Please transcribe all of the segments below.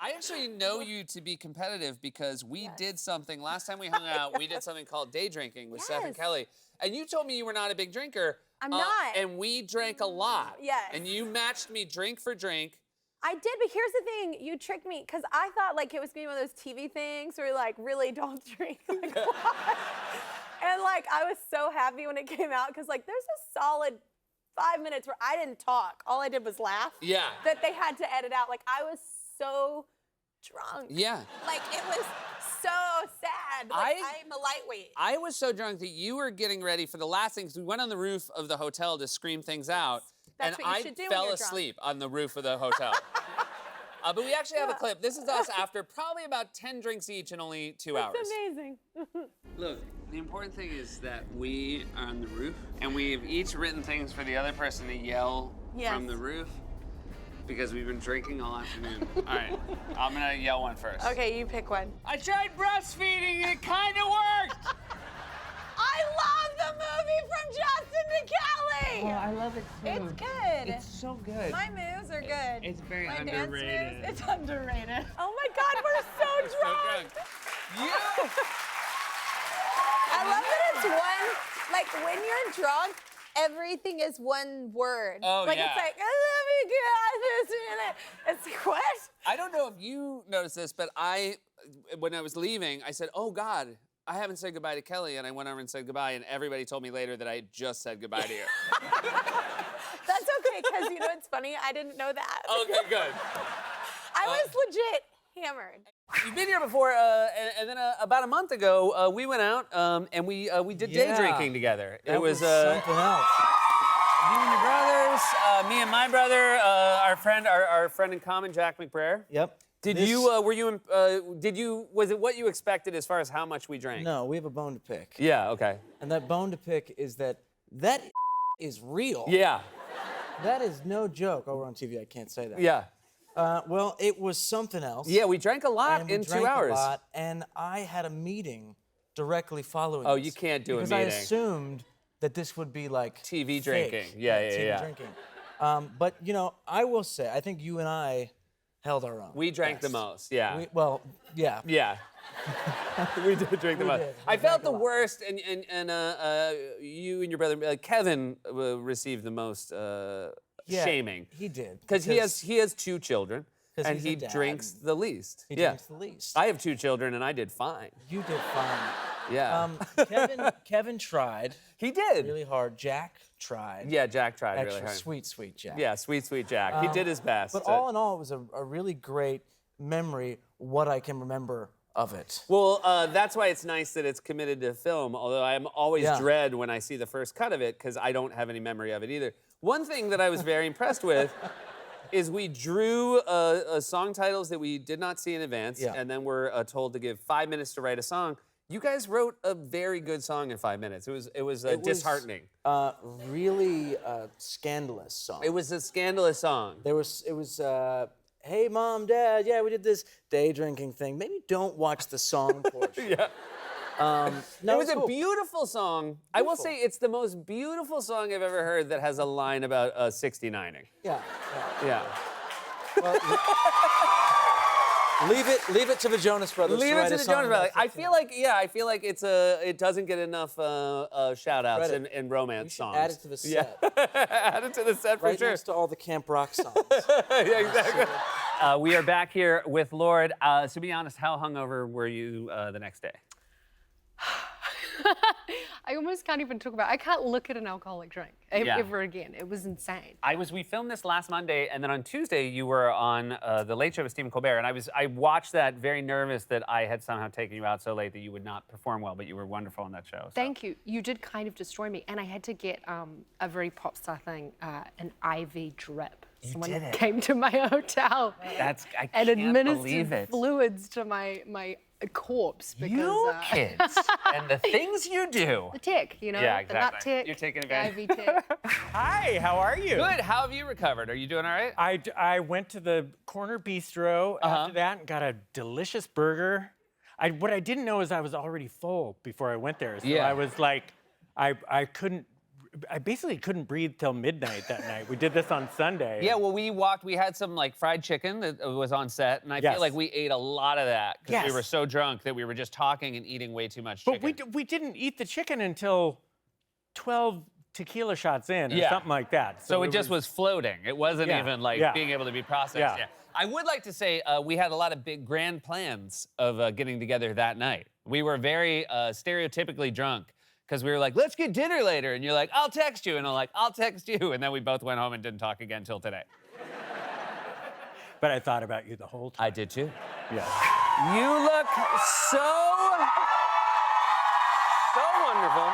I actually know you to be competitive because we did something last time we hung out. We did something called day drinking with Steph and Kelly, and you told me you were not a big drinker. I'm not. And we drank a lot. Yes. And you matched me drink for drink. I did, but here's the thing: you tricked me because I thought like it was gonna be one of those TV things where like really don't drink. Like, what? And like I was so happy when it came out because like there's a solid 5 minutes where I didn't talk. All I did was laugh. Yeah. That they had to edit out. Like I was so drunk. Yeah. Like it was so sad. Like I'm a lightweight. I was so drunk that you were getting ready for the last thing because we went on the roof of the hotel to scream things out. That's and what you should do when fell you're drunk. asleep on the roof of the hotel. But we actually have a clip. This is us after probably about 10 drinks each in only 2 hours. It's amazing. Look, the important thing is that we are on the roof and we've each written things for the other person to yell from the roof because we've been drinking all afternoon. All right, I'm gonna yell one first. Okay, you pick one. I tried breastfeeding and it kind of worked. I love the movie from Justin to Kelly. Oh, I love it too. It's good. It's so good. My moves are good. It's very My underrated. dance moves, it's underrated. Oh my God, we're so drunk. You. I love that it's one, like when you're drunk, everything is one word. Oh, like yeah. it's like, I love you guys. It's like, what? I don't know if you noticed this, but when I was leaving, I said, oh God, I haven't said goodbye to Kelly, and I went over and said goodbye, and everybody told me later that I had just said goodbye to you. That's okay, because you know what's funny? I didn't know that. Okay, good. I was legit hammered. You've been here before, and then about a month ago, we went out and we did day drinking together. That it was something else. you and your brothers, me and my brother, our friend in common, Jack McBrayer. Yep. Did This- you? Was it what you expected as far as how much we drank? No, we have a bone to pick. Yeah. Okay. And that bone to pick is that is real. Yeah. That is no joke. Oh, we're on TV. I can't say that. Yeah. Well, it was something else. Yeah. We drank a lot and we in drank 2 hours. A lot, and I had a meeting directly following. Oh, this, you can't do a because I meeting. assumed that this would be like TV fake. drinking. Yeah, yeah, TV yeah. drinking. But you know, I will say, I think you and I held our own. We drank the best. most. Yeah. Well, yeah. Yeah. we did drink the We most. did. We I felt drank a the lot. worst, and you and your brother Kevin received the most Yeah, shaming. He did. Because he has 2 children, 'Cause and he's a he dad. drinks the least. He yeah. drinks the least. I have 2 children, and I did fine. You did fine. Yeah. Kevin tried he did. really hard. Jack tried. Yeah, Jack tried Extra really hard. sweet Jack. Yeah, sweet Jack. He did his best. But all in all, it was a really great memory, what I can remember of it. Well, that's why it's nice that it's committed to film, although I'm always dread when I see the first cut of it, because I don't have any memory of it either. One thing that I was very impressed with is we drew song titles that we did not see in advance, and then we're told to give 5 minutes to write a song. You guys wrote a very good song in 5 minutes. It was disheartening. Really scandalous song. It was a scandalous song. It was, hey, Mom, Dad, yeah, we did this day drinking thing. Maybe don't watch the song portion. Yeah. No, It was it's a cool. beautiful song. I will say it's the most beautiful song I've ever heard that has a line about 69ing. Yeah. Yeah. Well, leave it to the Jonas Brothers. Leave to it write to a the song Jonas about Brothers. I feel like it doesn't get enough shout outs Credit. in romance songs. Add it to the set. Add it to the set for Right sure. next to all the Camp Rock songs. Yeah, exactly. We are back here with Lorde. So be honest, how hungover were you the next day? I almost can't even talk about it. I can't look at an alcoholic drink ever again. It was insane. We filmed this last Monday, and then on Tuesday you were on the Late Show with Stephen Colbert, and I watched that very nervous that I had somehow taken you out so late that you would not perform well, but you were wonderful on that show. So. Thank you. You did kind of destroy me, and I had to get a very pop star thing, an IV drip. Someone did it. came to my hotel I and can't administered believe it. fluids to my corpse because You kids and the things you do. the tick, you know, Yeah, the nut exactly. tick, You're taking the advantage. IV tick. Hi, how are you? Good. How have you recovered? Are you doing all right? I went to the corner bistro after that and got a delicious burger. What I didn't know is I was already full before I went there. So Yeah. I was like, I couldn't I basically couldn't breathe till midnight that night. We did this on Sunday. Yeah, well, we had some like fried chicken that was on set, and I Yes. feel like we ate a lot of that because we Yes. were so drunk that we were just talking and eating way too much chicken. But we didn't eat the chicken until 12 tequila shots in or Yeah. something like that. So it just was floating. It wasn't Yeah, even like yeah. being able to be processed. Yeah. Yeah. I would like to say we had a lot of big grand plans of getting together that night. We were very stereotypically drunk because we were like, let's get dinner later. And you're like, I'll text you. And I'm like, I'll text you. And then we both went home and didn't talk again until today. But I thought about you the whole time. I did too. Yeah. You look so wonderful.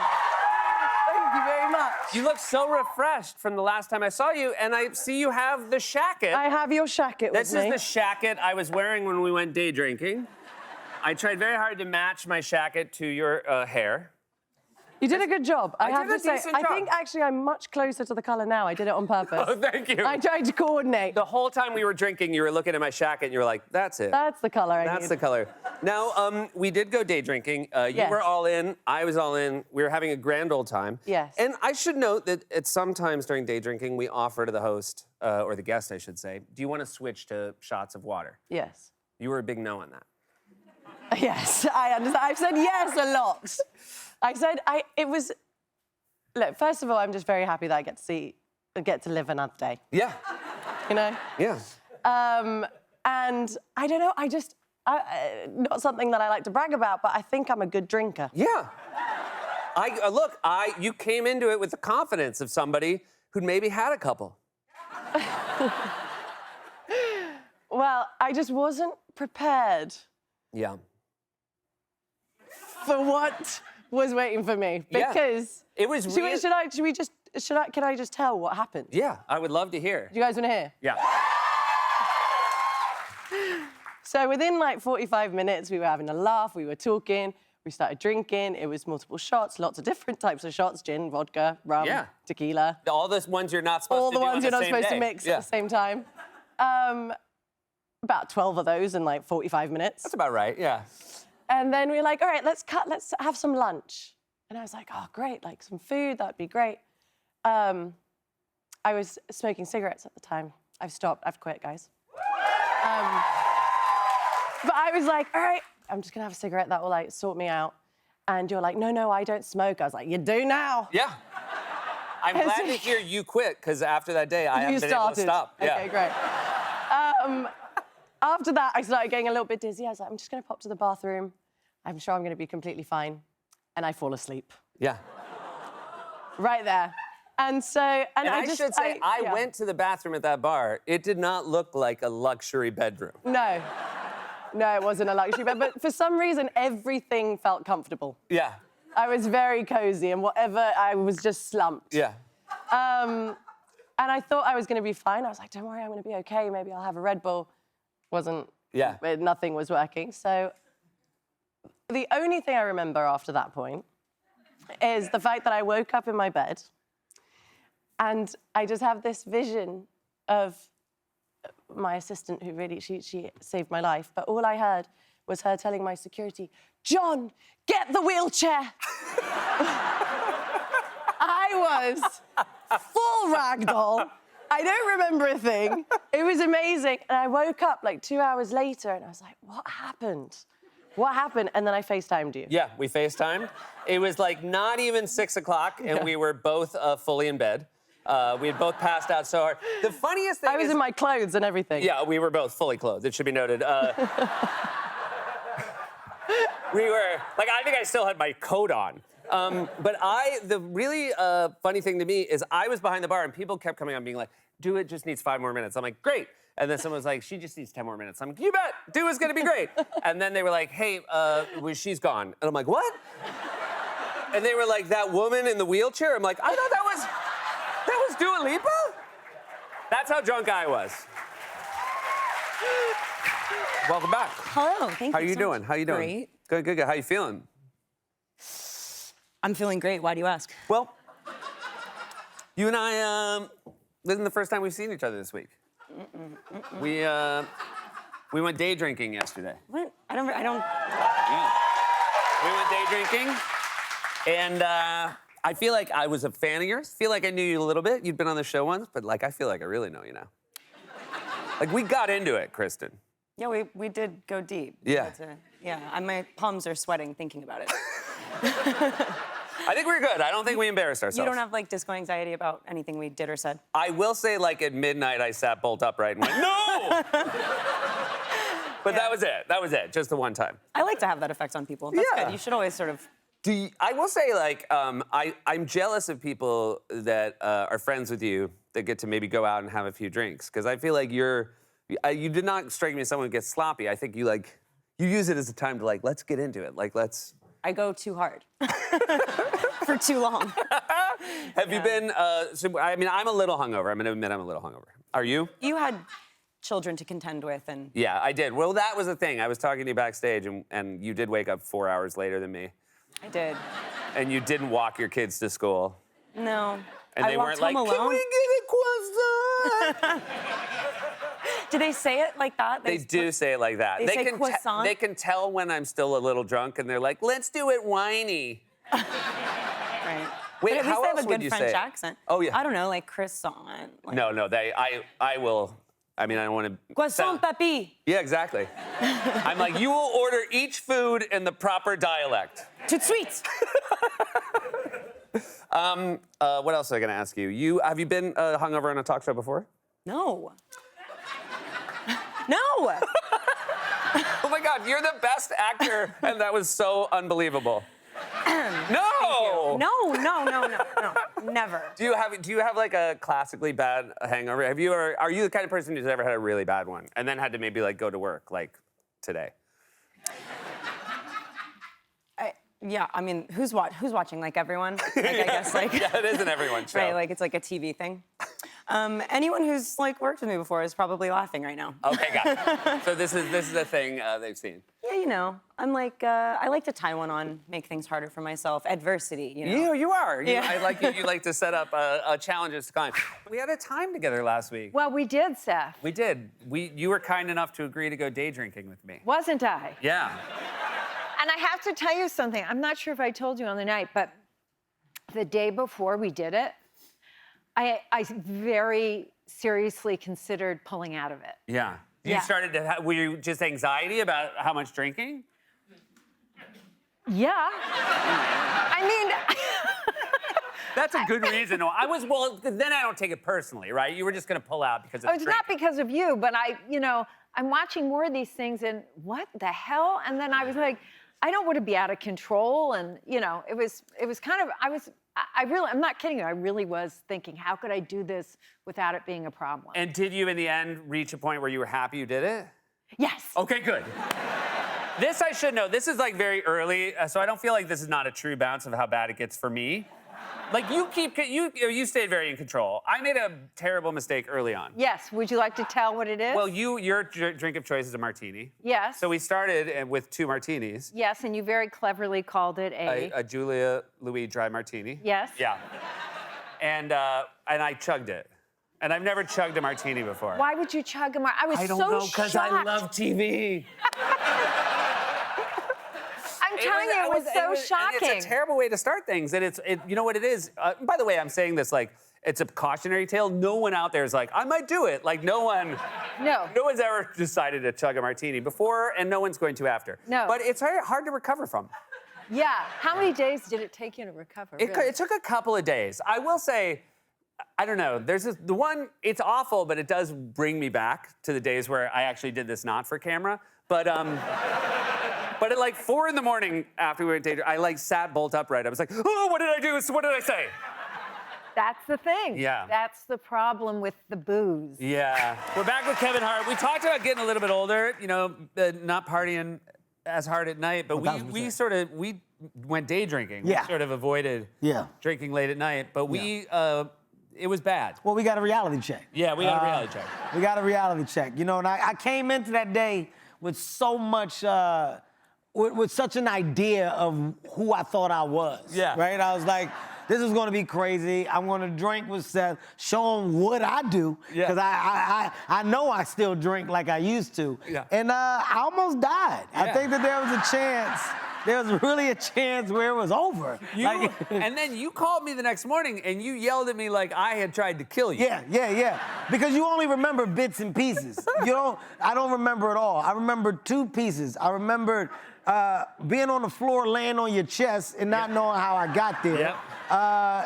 Thank you very much. You look so refreshed from the last time I saw you, and I see you have the shacket. I have your shacket This with is me. the shacket I was wearing when we went day drinking. I tried very hard to match my shacket to your hair. You did a good job. I have did a to say, decent I job. think actually I'm much closer to the color now. I did it on purpose. Oh, thank you. I tried to coordinate. The whole time we were drinking, you were looking at my shacket, and you were like, that's it. That's the color I That's need. the color. Now, we did go day drinking. You Yes. were all in. I was all in. We were having a grand old time. Yes. And I should note that at some times during day drinking, we offer to the host, or the guest, I should say, do you want to switch to shots of water? Yes. You were a big no on that. Yes, I understand. I've said yes a lot. It was, look, first of all, I'm just very happy that I get to live another day, Yeah. you know? Yeah. And I don't know, not something that I like to brag about, but I think I'm a good drinker. Yeah. You came into it with the confidence of somebody who'd maybe had a couple. Well, I just wasn't prepared Yeah. for what was waiting for me Yeah. because It was real. can I just tell what happened? Yeah, I would love to hear. Do you guys want to hear? Yeah. So within like 45 minutes, we were having a laugh, we were talking, we started drinking. It was multiple shots, lots of different types of shots: gin, vodka, rum, Yeah. tequila. All the ones you're not supposed All to the do ones on you're the not same supposed day. to mix Yeah. at the same time. About 12 of those in like 45 minutes. That's about right, yeah. And then we were like, all right, let's have some lunch. And I was like, oh, great, like some food, that'd be great. I was smoking cigarettes at the time. I've stopped, I've quit, guys. But I was like, all right, I'm just gonna have a cigarette, that will like sort me out. And you're like, no, I don't smoke. I was like, you do now. Yeah. I'm glad to hear you quit, because after that day, I haven't been able to stop. Okay, Yeah. great. After that, I started getting a little bit dizzy. I was like, I'm just gonna pop to the bathroom. I'm sure I'm gonna be completely fine. And I fall asleep. Yeah. Right there. And so, And I should say, I yeah. went to the bathroom at that bar. It did not look like a luxury bedroom. No, it wasn't a luxury bed, but for some reason, everything felt comfortable. Yeah. I was very cozy, and whatever, I was just slumped. Yeah. And I thought I was gonna be fine. I was like, don't worry, I'm gonna be okay. Maybe I'll have a Red Bull. Wasn't, Yeah. nothing was working. So the only thing I remember after that point is the fact that I woke up in my bed and I just have this vision of my assistant who really, she saved my life. But all I heard was her telling my security, John, get the wheelchair. I was full ragdoll. I don't remember a thing. It was amazing. And I woke up like 2 hours later and I was like, what happened? What happened? And then I FaceTimed you. Yeah, we FaceTimed. It was like not even 6 o'clock, and we were both fully in bed. We had both passed out so hard. The funniest thing I was is, in my clothes and everything. yeah, we were both fully clothed. It should be noted. We were, like, I think I still had my coat on. But the really funny thing to me is I was behind the bar and people kept coming up being like, Do It just needs 5 more minutes. I'm like, great. And then someone was like, she just needs 10 more minutes. I'm like, you bet, Do It's gonna be great. And then they were like, hey, she's gone. And I'm like, what? And they were like, that woman in the wheelchair? I'm like, I thought that was Dua Lipa? That's how drunk I was. Welcome back. Hello, thank How you. you so doing? much. How you doing? Great. Good, good, good. How you feeling? I'm feeling great. Why do you ask? Well, you and I, this isn't the first time we've seen each other this week. We went day drinking yesterday. What? I don't. Yeah. We went day drinking, and I feel like I was a fan of yours. Feel like I knew you a little bit. You'd been on the show once, but like I feel like I really know you now. Like we got into it, Kristen. Yeah, we did go deep. Yeah. My palms are sweating thinking about it. I think we're good. I don't think we embarrassed ourselves. You don't have like disco anxiety about anything we did or said? I will say, like at midnight, I sat bolt upright and went, no! But that was it. That was it. Just the one time. I like to have that effect on people. That's Yeah. good. You should always sort of. I will say, like, I'm jealous of people that are friends with you that get to maybe go out and have a few drinks. Because I feel like you did not strike me as someone who gets sloppy. I think you use it as a time to like, let's get into it. Like, let's. I go too hard for too long. Have you been, I mean, I'm a little hungover. I'm gonna admit I'm a little hungover. Are you? You had children to contend with and. Yeah, I did. Well, that was the thing. I was talking to you backstage and you did wake up 4 hours later than me. I did. And you didn't walk your kids to school. No. And they weren't like, alone. can we get a croissant? Do they say it like that? They do say it like that. They say croissant? They can tell when I'm still a little drunk, and they're like, let's do it whiny. Right. Wait, But at how least they else have a would good you French say it? accent. Oh, yeah. I don't know, like croissant. Like, No, I will. I mean, I don't want to. Croissant, papy. Yeah, exactly. I'm like, you will order each food in the proper dialect. Tout de suite. What else was I going to ask you? Have you been hungover on a talk show before? No. No. Oh my God, you're the best actor, and that was so unbelievable. No. No. Never. Do you have like a classically bad hangover? Are you the kind of person who's ever had a really bad one and then had to maybe like go to work like today? Yeah, I mean, who's watching? Like everyone? Like, I guess like. Yeah, it is an everyone show. Right, like it's like a TV thing. Anyone who's like worked with me before is probably laughing right now. Okay, got it. So this is a thing they've seen. Yeah, you know, I'm like, I like to tie one on, make things harder for myself. Adversity, you know. You are. Yeah. I like you. You like to set up challenges to climb. We had a time together last week. Well, we did, Seth. We did. You were kind enough to agree to go day drinking with me. Wasn't I? Yeah. And I have to tell you something. I'm not sure if I told you on the night, but the day before we did it, I very seriously considered pulling out of it. Yeah. You Yeah. started to were you just anxiety about how much drinking? Yeah. I mean, That's a good reason. No, then I don't take it personally, right? You were just gonna pull out because of it's not because of you, but I'm watching more of these things and what the hell? And then I was like, I don't want to be out of control. And, it was kind of, I'm not kidding you. I really was thinking, how could I do this without it being a problem? And did you, in the end, reach a point where you were happy you did it? Yes. Okay, good. This I should know. This is like very early, so I don't feel like this is not a true bounce of how bad it gets for me. Like you stayed very in control. I made a terrible mistake early on. Yes. Would you like to tell what it is? Well, your drink of choice is a martini. Yes. So we started with 2 martinis. Yes, and you very cleverly called it A Julia Louis dry martini. Yes. Yeah. And I chugged it. And I've never chugged a martini before. Why would you chug a martini? I was I don't so know, because I shocked. love TV. I'm telling you, it was so shocking. And it's a terrible way to start things. And you know what it is? By the way, I'm saying this like it's a cautionary tale. No one out there is like, I might do it. Like no one's ever decided to chug a martini before, and no one's going to after. No. But it's hard to recover from. Yeah. How many days did it take you to recover? It took a couple of days. I will say, I don't know. There's the one. It's awful, but it does bring me back to the days where I actually did this not for camera. But but at like 4 a.m. after we went to I like sat bolt upright. I was like, oh, what did I do? So what did I say? That's the thing. Yeah. That's the problem with the booze. Yeah. We're back with Kevin Hart. We talked about getting a little bit older, not partying as hard at night, but we went day drinking. Yeah. We sort of avoided drinking late at night, but it was bad. Well, we got a reality check. Yeah, we got a reality check. We got a reality check, and I came into that day with so much, with such an idea of who I thought I was. Yeah. Right? I was like, this is gonna be crazy. I'm gonna drink with Seth, show him what I do, because I know I still drink like I used to. Yeah. And I almost died. Yeah. I think that there was a chance there was really a chance where it was over. And then you called me the next morning and you yelled at me like I had tried to kill you. Yeah. Because you only remember bits and pieces. I don't remember it all. I remember 2 pieces. I remembered being on the floor, laying on your chest, and not knowing how I got there. Yep.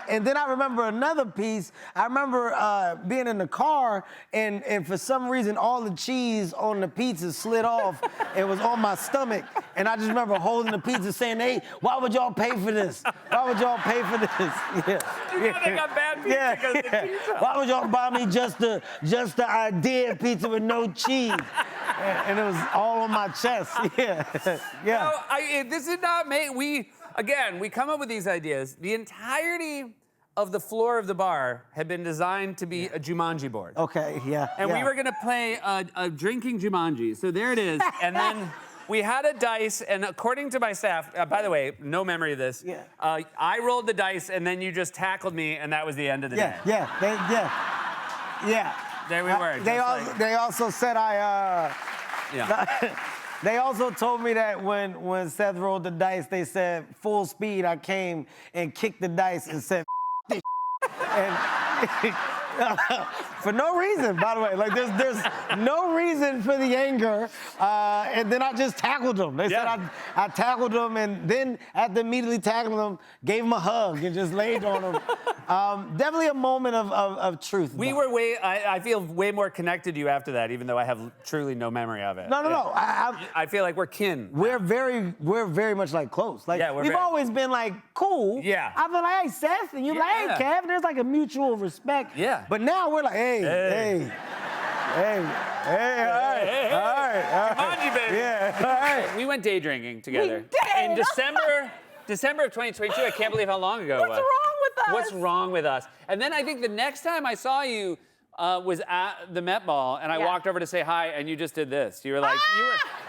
And then I remember another piece. I remember being in the car, and for some reason, all the cheese on the pizza slid off. It was on my stomach. And I just remember holding the pizza saying, hey, why would y'all pay for this? Why would y'all pay for this? You know they got bad pizza because of the pizza. Why would y'all buy me just the idea pizza with no cheese? And it was all on my chest. Yeah. No, this did not make, we come up with these ideas. The entirety of the floor of the bar had been designed to be a Jumanji board. Okay, yeah. And we were gonna play a drinking Jumanji. So there it is. And then we had a dice, and according to my staff, by the way, no memory of this. Yeah. I rolled the dice, and then you just tackled me, and that was the end of the day. Yeah. There we were. They also said They also told me that when Seth rolled the dice, they said full speed. I came and kicked the dice and said this and for no reason, by the way. Like there's no reason for the anger. And then I just tackled them. They said I tackled them, and then after immediately tackling them, gave them a hug and just laid on them. Definitely a moment of truth. I feel way more connected to you after that, even though I have truly no memory of it. No. I feel like we're kin. We're very much like close. Like we've always been like cool. Yeah. I've been like, hey, Seth, and you're like, hey, Kev, and there's like a mutual respect. Yeah. But now we're like, hey, all right. Jumanji, baby. Yeah, all right. We went day drinking together. We did. In December of 2022. I can't believe how long ago it was. What's wrong with us? What's wrong with us? And then I think the next time I saw you was at the Met Ball, and I walked over to say hi, and you just did this. You were like,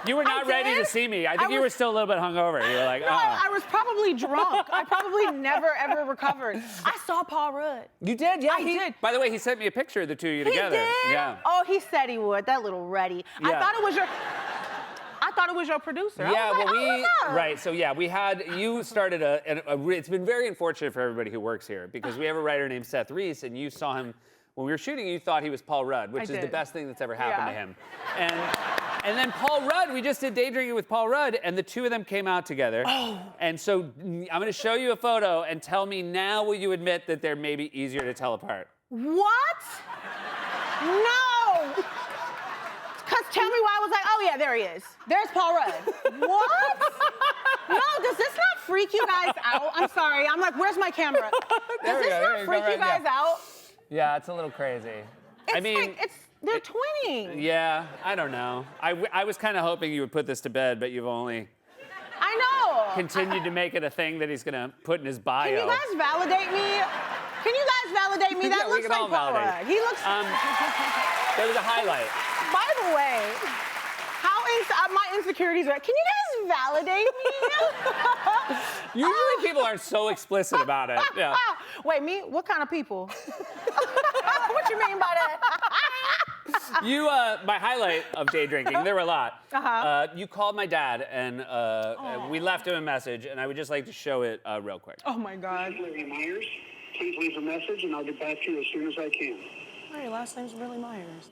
you were not ready to see me. I think you were still a little bit hungover. You were like, I was probably drunk. I probably never, ever recovered. I saw Paul Rudd. You did? Yeah, I did. By the way, he sent me a picture of the two of you together. He did? Yeah. Oh, he said he would. That little Ruddy. Yeah. I thought it was your producer. Yeah, I was like, right. So yeah, you started it's been very unfortunate for everybody who works here because we have a writer named Seth Reese, and you saw him when we were shooting. You thought he was Paul Rudd, which is the best thing that's ever happened to him. And then Paul Rudd, we just did Day Drinking with Paul Rudd, and the two of them came out together. Oh. And so I'm going to show you a photo and tell me now, will you admit that they're maybe easier to tell apart? What? No. Because tell me why I was like, oh yeah, there he is. There's Paul Rudd. What? No, does this not freak you guys out? I'm sorry. I'm like, where's my camera? Does this not freak you guys out? Yeah, it's a little crazy. They're twinning. Yeah, I don't know. I was kind of hoping you would put this to bed, but you've only continued to make it a thing that he's gonna put in his bio. Can you guys validate me? That looks like Paul Rudd. He looks. There was a highlight. By the way, my insecurities are. Can you guys validate me? Usually people aren't so explicit about it. Yeah. Wait, me? What kind of people? What you mean by that? My highlight of day drinking, there were a lot. You called my dad, and we left him a message, and I would just like to show it real quick. Oh my God. Larry Myers, please leave a message, and I'll get back to you as soon as I can. Oh, your last name's really Myers.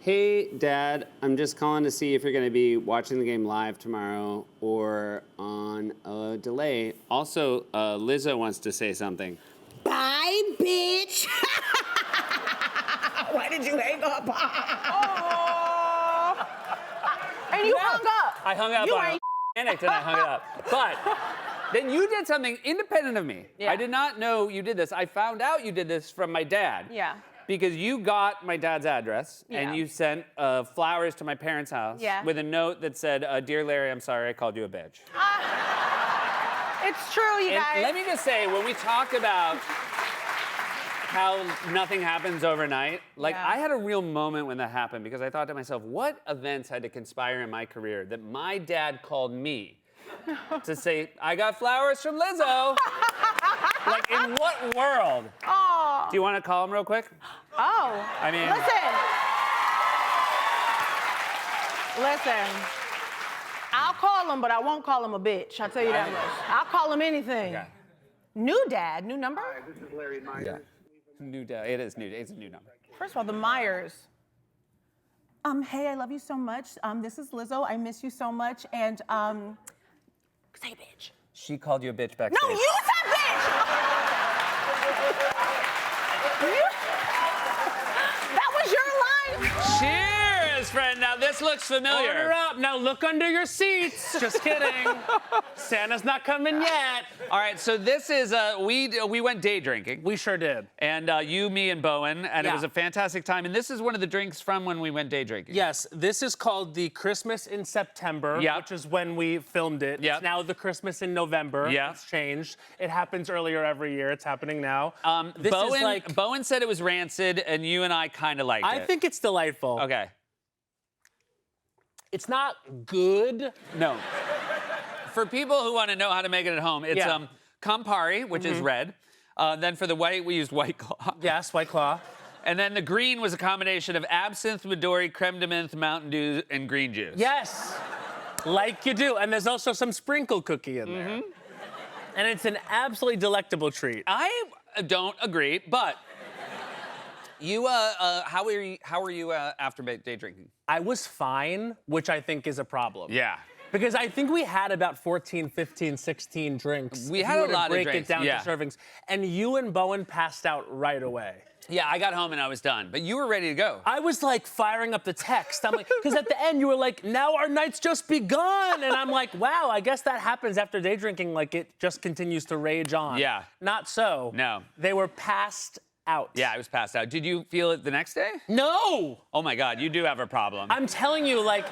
Hey, Dad, I'm just calling to see if you're going to be watching the game live tomorrow or on a delay. Also, Lizzo wants to say something. Bye, bitch. Why did you hang up? Oh. And you hung up. I hung up on panicked and I hung it up. But then you did something independent of me. Yeah. I did not know you did this. I found out you did this from my dad. Yeah. Because you got my dad's address and you sent flowers to my parents' house with a note that said, Dear Larry, I'm sorry I called you a bitch. It's true, you guys. Let me just say, when we talk about how nothing happens overnight, I had a real moment when that happened because I thought to myself, what events had to conspire in my career that my dad called me to say, I got flowers from Lizzo? Like, in what world? Oh. Do you want to call him real quick? Oh. I mean. Listen. I'll call him, but I won't call him a bitch. I'll tell you that much. I'll call him anything. Okay. New dad, new number? Hi, this is Larry Myers. New day. It is new. It's a new number. First of all, the Myers. Hey, I love you so much. This is Lizzo. I miss you so much. And say bitch. She called you a bitch backstage. No, you said bitch! That was your line. Cheers, friend. Now this looks familiar. Order up. Now look under your seats. Just kidding. Santa's not coming yet. All right, so this is we went day drinking. We sure did. And you, me, and Bowen, and it Yeah. was a fantastic time. And this is one of the drinks from when we went day drinking. Yes, this is called the Christmas in September, Yeah. which is when we filmed it. Yeah. It's now the Christmas in November. Yeah. It's changed. It happens earlier every year. It's happening now. This Bowen, is like, Bowen said it was rancid, and you and I kind of liked it. I think it's delightful. Okay. It's not good. No. For people who want to know how to make it at home, it's Yeah. Campari, which is red. Then for the white, we used White Claw. Yes, White Claw. And then the green was a combination of absinthe, Midori, creme de menthe, Mountain Dew, and green juice. Yes, like you do. And there's also some sprinkle cookie in there. And it's an absolutely delectable treat. I don't agree, but you, how were you after day drinking? I was fine, which I think is a problem. Yeah. Because I think we had about 14, 15, 16 drinks. We if had you a were to lot of break drinks, it down yeah. to servings. And you and Bowen passed out right away. Yeah, I got home and I was done, but you were ready to go. I was like firing up the text. I'm like, because at the end you were like, now our night's just begun. And I'm like, wow, I guess that happens after day drinking. Like it just continues to rage on. Yeah. Not so. No. They were passed out. Yeah, I was passed out. Did you feel it the next day? No. Oh my God, you do have a problem. I'm telling you, like,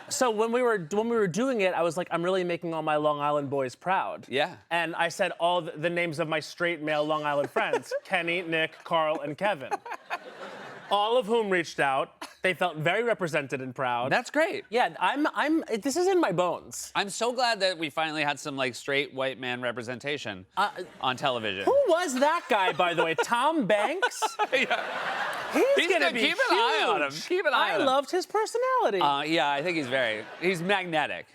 so when we were doing it, I was like, I'm really making all my Long Island boys proud. Yeah. And I said all the names of my straight male Long Island friends: Kenny, Nick, Carl, and Kevin. All of whom reached out. They felt very represented and proud. That's great. Yeah, this is in my bones. I'm so glad that we finally had some like straight white man representation on television. Who was that guy, by the way? Tom Banks? Yeah. He's gonna be keep an eye on him. huge. Keep an eye on him. I loved his personality. Yeah, I think he's magnetic.